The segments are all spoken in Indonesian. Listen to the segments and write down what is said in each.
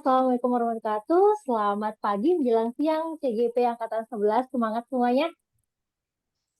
Assalamualaikum warahmatullahi wabarakatuh. Selamat pagi menjelang siang CGP Angkatan 11. Semangat semuanya.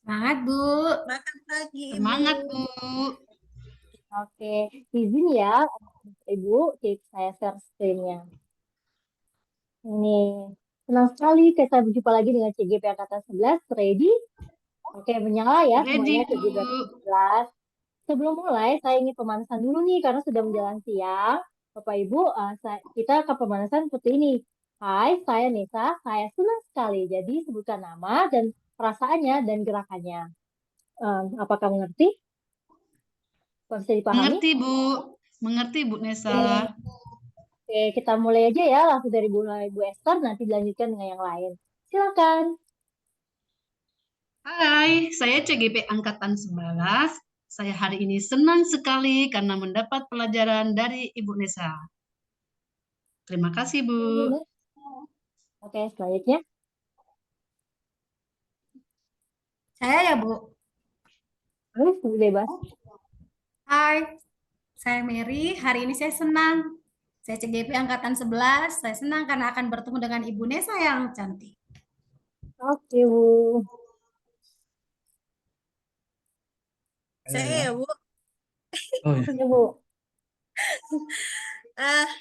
Semangat, Bu. Makan pagi, Ibu. Semangat, Bu. Oke, izin ya Ibu, saya share screen-nya. Ini senang sekali kita berjumpa lagi dengan CGP Angkatan 11. Ready? Oke, menyala ya semuanya Ready, CGP Bu. Angkatan 11. Sebelum mulai, saya ingin pemanasan dulu nih karena sudah menjelang siang. Bapak Ibu, kita ke pemanasan seperti ini. Hai, saya Nisa. Saya senang sekali. Jadi sebutkan nama dan perasaannya dan gerakannya. Apakah mengerti? Apa bisa dipahami? Mengerti, Bu. Mengerti, Bu Nesa. Oke, kita mulai aja ya. Langsung dari Bu Esther, nanti dilanjutkan dengan yang lain. Silakan. Hai, saya CGP Angkatan 11. Saya hari ini senang sekali karena mendapat pelajaran dari Ibu Nesa. Terima kasih, Bu. Oke, selanjutnya. Saya ya, Bu. Bebas. Hai, saya Mary. Hari ini saya senang. Saya CGP Angkatan 11. Saya senang karena akan bertemu dengan Ibu Nesa yang cantik. Oke, Bu. Saya ya, Bu. Oh ya, Oke, Bu.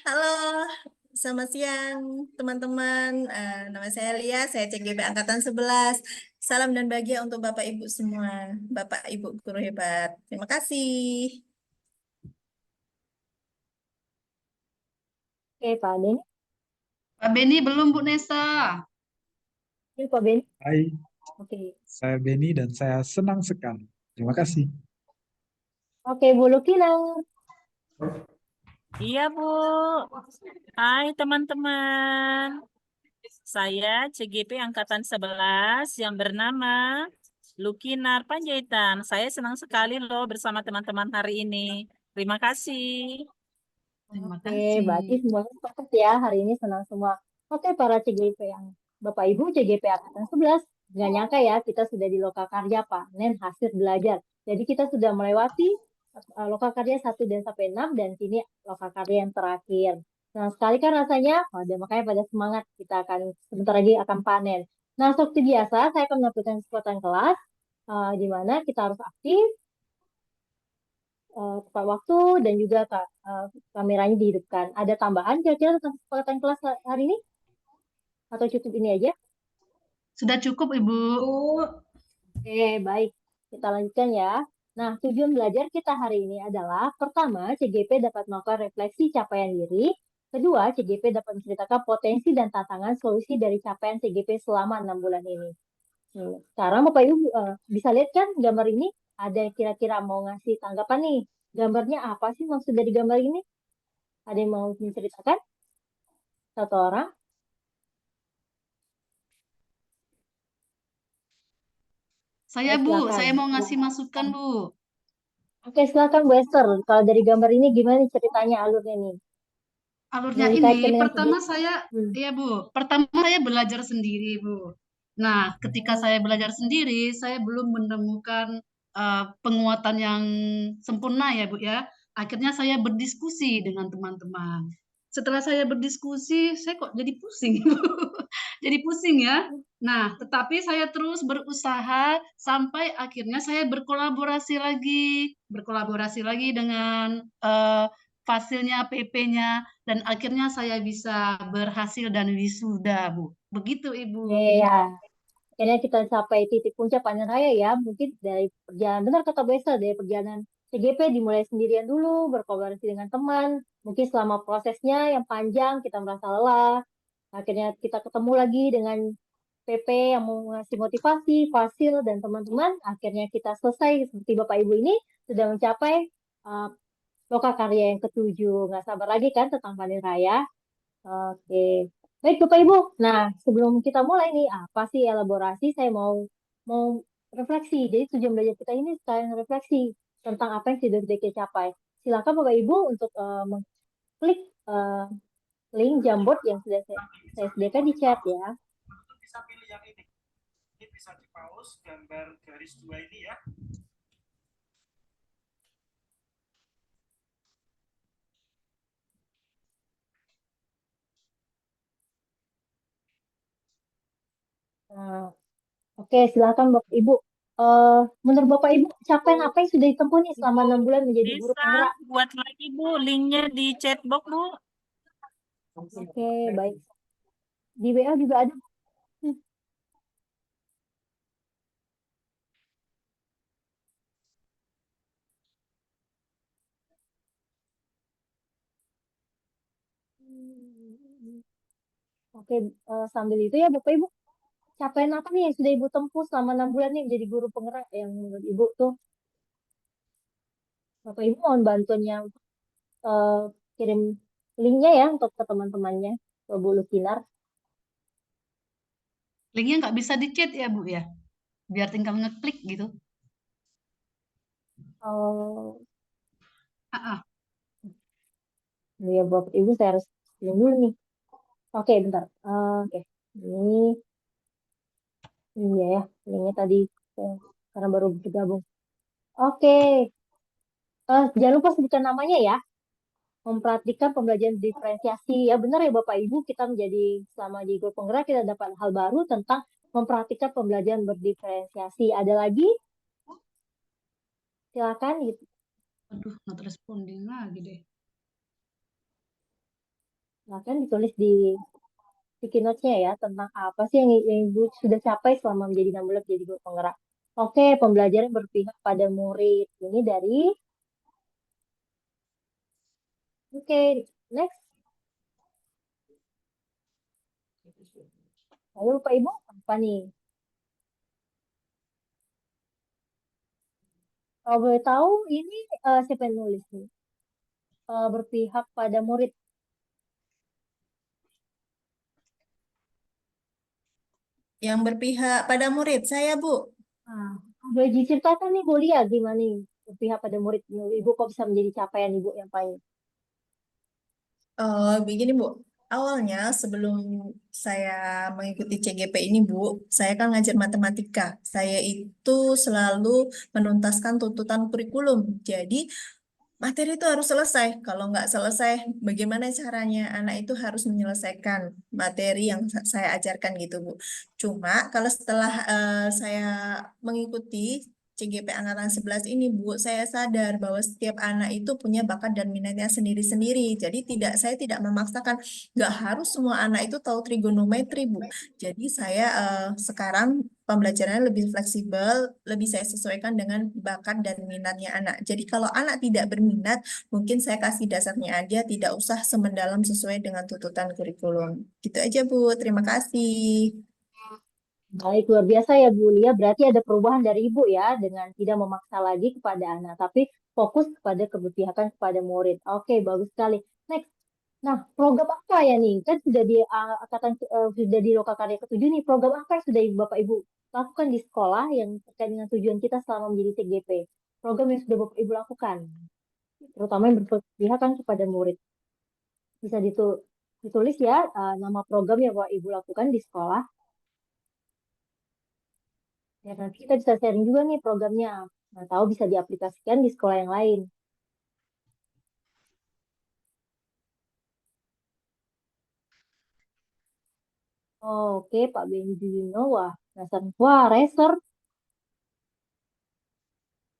Halo, selamat siang teman-teman. Nama saya Lia, saya CGP Angkatan 11. Salam dan bahagia untuk Bapak Ibu semua. Bapak Ibu guru hebat. Terima kasih. Oke, Pak Denny. Pak Beni belum, Bu Nesa. Ini Pak Ben. hai, Oke. saya Beni dan saya senang sekali. Terima kasih. Oke, Bu Lukina. Iya, Bu. Hai, teman-teman. Saya CGP Angkatan 11 yang bernama Lukinar Panjaitan. Saya senang sekali loh bersama teman-teman hari ini. Terima kasih. Terima Oke, kasih. berarti semuanya sepakat ya. Hari ini senang semua. Oke, para CGP yang Bapak Ibu CGP Angkatan 11. Nggak nyangka ya, kita sudah di Lokakarya panen hasil belajar. Jadi kita sudah melewati Lokakarya 1 dan sampai 6 dan kini Lokakarya yang terakhir. Nah, sekali kan rasanya, makanya pada semangat kita akan sebentar lagi akan panen. Nah, seperti biasa, saya akan melakukan kesempatan kelas di mana kita harus aktif, tepat waktu dan juga kameranya dihidupkan. Ada tambahan kira-kira tentang kesepakatan kelas hari ini? Atau cukup ini aja? Sudah cukup, Ibu. Oke, baik. Kita lanjutkan ya. Nah, tujuan belajar kita hari ini adalah pertama, CGP dapat melakukan refleksi capaian diri. Kedua, CGP dapat menceritakan potensi dan tantangan solusi dari capaian CGP selama 6 bulan ini. Sekarang Bapak Ibu bisa lihat kan gambar ini? Ada yang kira-kira mau ngasih tanggapan nih. Gambarnya apa sih maksud dari gambar ini? Ada yang mau menceritakan? Satu orang? Saya, Oke, Bu. silakan. Saya mau ngasih masukan, Bu. Oke, silakan Bu Esther. Kalau dari gambar ini gimana nih ceritanya alurnya nih? Alurnya Yang dikaitkan ini, dengan pertama kegiatan. saya, ya Bu, pertama saya belajar sendiri, Bu. Nah, ketika saya belajar sendiri, saya belum menemukan penguatan yang sempurna ya, Bu ya. Akhirnya saya berdiskusi dengan teman-teman. Setelah saya berdiskusi, saya kok jadi pusing, Bu. Jadi pusing ya. Nah, tetapi saya terus berusaha sampai akhirnya saya berkolaborasi lagi dengan fasilnya, PP-nya, dan akhirnya saya bisa berhasil dan wisuda, Bu. Begitu, Ibu. Ya, akhirnya kita capai titik puncak panen raya ya. Mungkin dari perjalanan, benar kata Bu Esther, dari perjalanan CGP dimulai sendirian dulu, berkolaborasi dengan teman. Mungkin selama prosesnya yang panjang, kita merasa lelah. Akhirnya kita ketemu lagi dengan PP yang mau ngasih motivasi, fasil, dan teman-teman. Akhirnya kita selesai seperti Bapak Ibu ini sudah mencapai uh, lokakarya yang ketujuh. Nggak sabar lagi kan tentang panen raya. Oke. Baik Bapak Ibu. Nah, sebelum kita mulai nih, apa sih elaborasi? Saya mau refleksi. Jadi tujuan belajar kita ini sekalian refleksi tentang apa yang sudah kita capai. Silakan Bapak Ibu untuk mengklik link Jamboard yang sudah saya sediakan di chat ya. Bisa pilih yang ini. Ini bisa di pause gambar garis dua ini ya. Nah, oke, silakan Bapak Ibu. Menurut Bapak Ibu, capaian apa yang sudah ditempuh nih selama 6 bulan menjadi guru Bisa penggerak? buat lagi Bu, linknya di chat box Bu. Oke, baik. Di WA juga ada. Hmm, Oke, sambil itu ya Bapak Ibu, capaian apa nih yang sudah Ibu tempuh selama 6 bulan nih menjadi guru penggerak yang menurut Ibu tuh Bapak Ibu mohon bantuannya untuk eh, kirim linknya ya untuk ke teman-temannya, ke Bu Lukinar. Linknya nggak bisa di chat ya Bu ya? Biar tinggal ngeklik gitu. Oh, Ah, ah. ya Bapak Ibu saya harus kirim dulu nih. Oke, bentar. Oke, ini ya, linknya tadi karena baru bergabung. Oke, jangan lupa sebutkan namanya ya. Memperhatikan pembelajaran diferensiasi. Ya benar ya Bapak Ibu, kita menjadi selama di grup penggerak kita dapat hal baru tentang memperhatikan pembelajaran berdiferensiasi. Ada lagi? Silakan gitu. Aduh, not responding lagi deh. Silakan ditulis di sticky notes-nya ya tentang apa sih yang Ibu sudah capai selama menjadi 6 bulan jadi guru penggerak. Oke, pembelajaran berpihak pada murid. Ini dari Oke, next. Lalu Pak Ibu, apa nih? Kalau boleh tahu, ini siapa yang nulis nih? Berpihak pada murid. Yang berpihak pada murid saya, Bu. Nah, boleh diceritakan nih Bu Lia gimana nih berpihak pada murid Ibu kok bisa menjadi capaian Ibu yang paling. Begini Bu, awalnya sebelum saya mengikuti CGP ini Bu, saya kan ngajar matematika. Saya itu selalu menuntaskan tuntutan kurikulum. Jadi materi itu harus selesai. Kalau nggak selesai, bagaimana caranya anak itu harus menyelesaikan materi yang saya ajarkan gitu Bu. Cuma kalau setelah saya mengikuti CGP Angkatan 11 ini Bu, saya sadar bahwa setiap anak itu punya bakat dan minatnya sendiri-sendiri. Jadi saya tidak memaksakan, nggak harus semua anak itu tahu trigonometri Bu. Jadi saya sekarang pembelajarannya lebih fleksibel, lebih saya sesuaikan dengan bakat dan minatnya anak. Jadi kalau anak tidak berminat, mungkin saya kasih dasarnya aja, tidak usah semendalam sesuai dengan tuntutan kurikulum. Gitu aja Bu, terima kasih. Baik, luar biasa ya Bu Lia. Berarti ada perubahan dari Ibu ya dengan tidak memaksa lagi kepada anak, tapi fokus kepada keberpihakan kepada murid. Oke, bagus sekali. Next. Nah, program apa ya nih? Kan sudah di sudah di Lokakarya ke-7 nih. Program apa yang sudah Bapak Ibu lakukan di sekolah yang terkait dengan tujuan kita selama menjadi TGP? Program yang sudah Bapak Ibu lakukan, terutama yang berpihakan kepada murid. Bisa ditulis ya nama program yang Bapak Ibu lakukan di sekolah. Ya, nanti kita bisa sharing juga nih programnya. Nah, tahu bisa diaplikasikan di sekolah yang lain. Oke, Pak Benny Juno. Wah, dasar. Wah, Racer.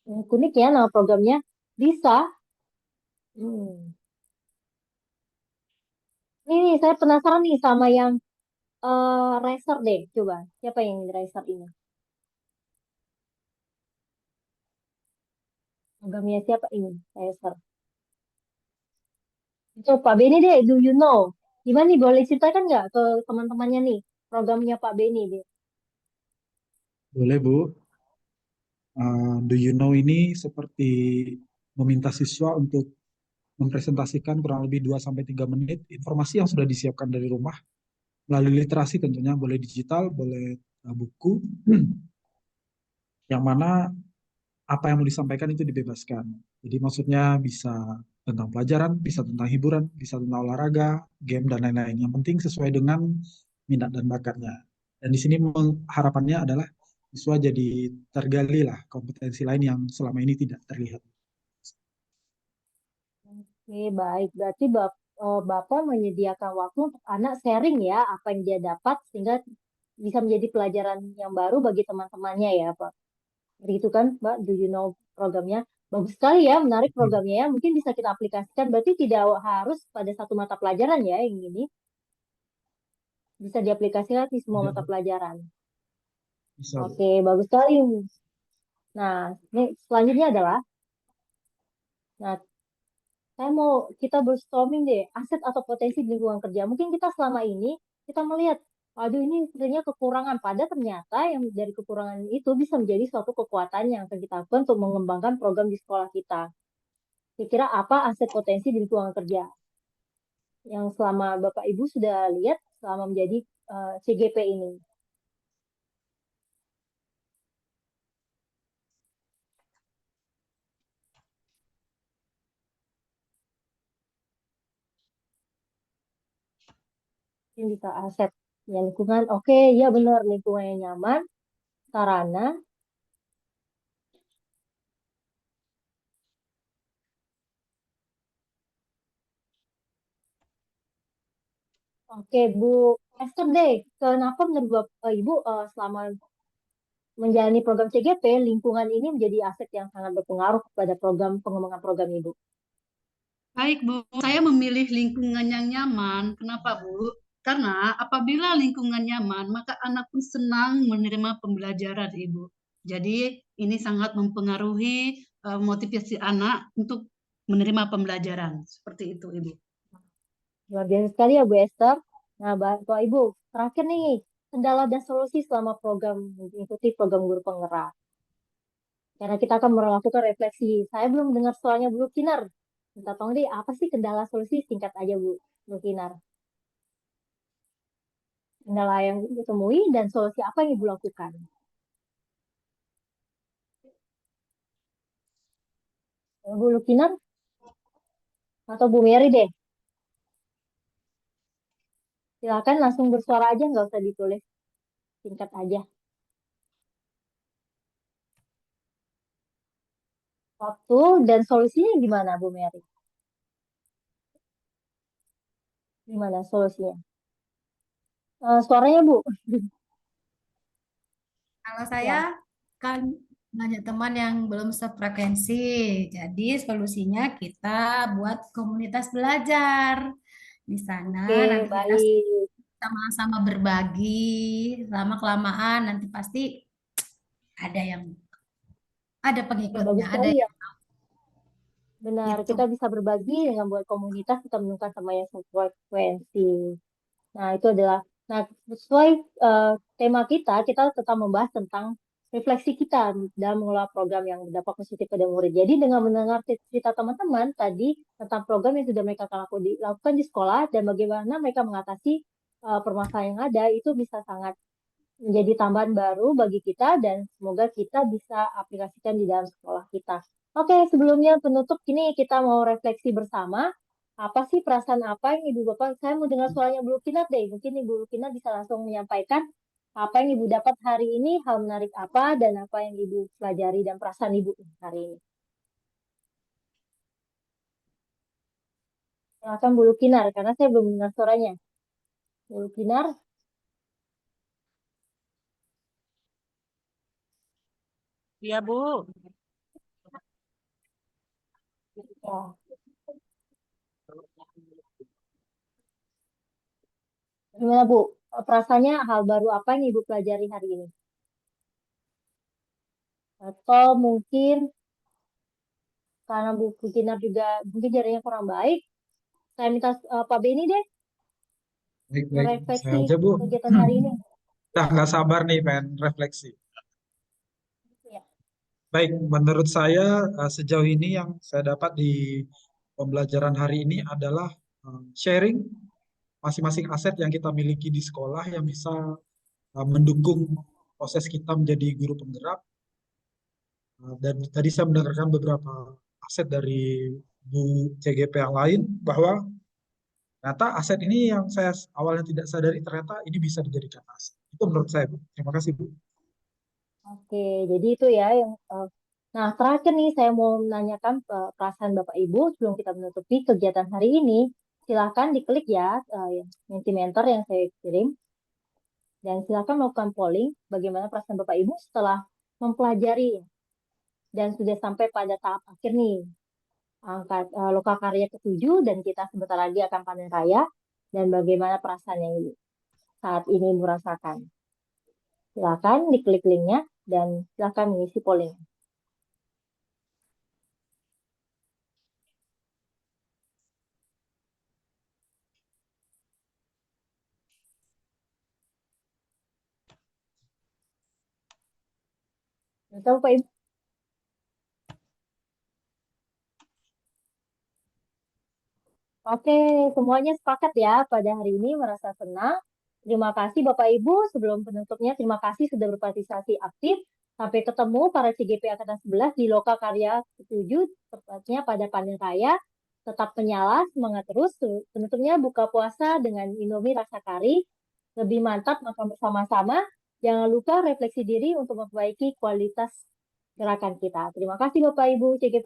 Unik ya nama programnya. Bisa. Hmm. Nih, saya penasaran nih sama yang Racer deh. Coba, siapa yang Racer ini? Programnya siapa ini? Racer. Itu Pak Benny deh, do you know? Gimana nih, boleh ceritakan nggak ke teman-temannya nih? Programnya Pak Benny deh. Boleh, Bu. Do you know ini seperti meminta siswa untuk mempresentasikan kurang lebih 2 sampai 3 menit informasi yang sudah disiapkan dari rumah melalui literasi tentunya, boleh digital, boleh buku, yang mana apa yang mau disampaikan itu dibebaskan. Jadi maksudnya bisa tentang pelajaran, bisa tentang hiburan, bisa tentang olahraga, game, dan lain-lain. Yang penting sesuai dengan minat dan bakatnya. Dan di sini harapannya adalah siswa jadi tergali lah kompetensi lain yang selama ini tidak terlihat. Oke, baik. Berarti Bapak menyediakan waktu untuk anak sharing ya apa yang dia dapat sehingga bisa menjadi pelajaran yang baru bagi teman-temannya ya, Pak. Begitu kan, Mbak? Do you know programnya? Bagus sekali ya, menarik programnya ya. Mungkin bisa kita aplikasikan. Berarti tidak harus pada satu mata pelajaran ya yang ini. Bisa diaplikasikan di semua mata pelajaran. Bisa, Bu. Oke, bagus sekali. Nah, ini selanjutnya adalah, nah, saya mau kita brainstorming deh, aset atau potensi di lingkungan kerja. Mungkin kita selama ini, kita melihat, aduh ini sebenarnya kekurangan. Pada ternyata yang dari kekurangan itu bisa menjadi suatu kekuatan yang akan kita lakukan untuk mengembangkan program di sekolah kita. Kira-kira apa aset potensi di lingkungan kerja? Yang selama Bapak Ibu sudah lihat selama menjadi CGP ini. Mungkin bisa aset ya lingkungan. Oke, ya benar lingkungan yang nyaman, sarana. Oke, Bu Esther deh, kenapa menurut Bapak Ibu selama menjalani program CGP, lingkungan ini menjadi aset yang sangat berpengaruh pada program pengembangan program Ibu? Baik, Bu. Saya memilih lingkungan yang nyaman. Kenapa, Bu? Karena apabila lingkungan nyaman, maka anak pun senang menerima pembelajaran, Ibu. Jadi, ini sangat mempengaruhi motivasi anak untuk menerima pembelajaran. Seperti itu, Ibu. Luar biasa sekali ya Bu Esther. Nah, Bapak Ibu, terakhir nih, kendala dan solusi selama program mengikuti program guru penggerak. Karena kita akan melakukan refleksi. Saya belum dengar soalnya Bu Kinar. Minta tolong deh, apa sih kendala solusi? Singkat aja Bu Kinar. Kendala yang ditemui dan solusi apa yang Ibu lakukan? Bu Lukinar atau Bu Mary deh. Silakan langsung bersuara aja, nggak usah ditulis. Singkat aja. Waktu dan solusinya gimana Bu Mary? Gimana solusinya? Suaranya Bu. Kalau saya Ya, kan banyak teman yang belum sefrekuensi, jadi solusinya kita buat komunitas belajar. Di sana oke, nanti kita baik. sama-sama berbagi, lama-kelamaan nanti pasti ada yang ada Oke, pengikutnya, bagus ada sekali ya. yang Benar, itu. kita bisa berbagi dengan buat komunitas, kita menemukan sama yang frekuensi. Nah, itu adalah, nah, sesuai tema kita tetap membahas tentang refleksi kita dalam mengelola program yang berdampak positif pada murid. Jadi, dengan mendengar cerita teman-teman tadi tentang program yang sudah mereka lakukan di sekolah dan bagaimana mereka mengatasi permasalahan yang ada, itu bisa sangat menjadi tambahan baru bagi kita dan semoga kita bisa aplikasikan di dalam sekolah kita. Oke, sebelumnya penutup ini kita mau refleksi bersama. Apa sih perasaan apa yang Ibu Bapak? Saya mau dengar suaranya Bu Lukinat deh. Mungkin Ibu Lukinat bisa langsung menyampaikan apa yang Ibu dapat hari ini, hal menarik apa, dan apa yang Ibu pelajari dan perasaan Ibu hari ini. Silakan Bu Lukinar, karena saya belum dengar suaranya. Bu Lukinar, Iya, Bu. ya. Gimana Bu? Perasaannya hal baru apa yang Ibu pelajari hari ini? Atau mungkin karena Bu Kinar juga mungkin jaringannya kurang baik, saya minta Pak Beni deh Baik-baik, saya merefleksi aja, Bu. kegiatan hari ini. Nah, Ya, nggak sabar nih pengen refleksi. ya. Baik, menurut saya sejauh ini yang saya dapat di pembelajaran hari ini adalah sharing masing-masing aset yang kita miliki di sekolah yang bisa mendukung proses kita menjadi guru penggerak. Dan tadi saya mendengarkan beberapa aset dari Bu CGP yang lain bahwa ternyata aset ini yang saya awalnya tidak sadari ternyata ini bisa dijadikan aset. Itu menurut saya, Bu. Terima kasih, Bu. Oke, jadi itu ya yang nah terakhir nih saya mau menanyakan perasaan Bapak Ibu sebelum kita menutupi kegiatan hari ini. Silakan diklik ya yang Mentimentor yang saya kirim. Dan silakan melakukan polling bagaimana perasaan Bapak Ibu setelah mempelajari dan sudah sampai pada tahap akhir nih. Lokakarya ke-7 dan kita sebentar lagi akan panen raya dan bagaimana perasaan yang saat ini Ibu rasakan. Silakan diklik linknya dan silakan mengisi polling. Tahu Pak Ibu? Oke, semuanya sepakat ya pada hari ini merasa senang. Terima kasih Bapak Ibu. Sebelum penutupnya, terima kasih sudah berpartisipasi aktif. Sampai ketemu para CGP Angkatan 11 di Lokakarya ke-7, tepatnya pada panen raya. Tetap menyala, semangat terus. Penutupnya buka puasa dengan Indomie rasa kari. Lebih mantap makan bersama-sama. Jangan lupa refleksi diri untuk memperbaiki kualitas gerakan kita. Terima kasih Bapak Ibu CGP.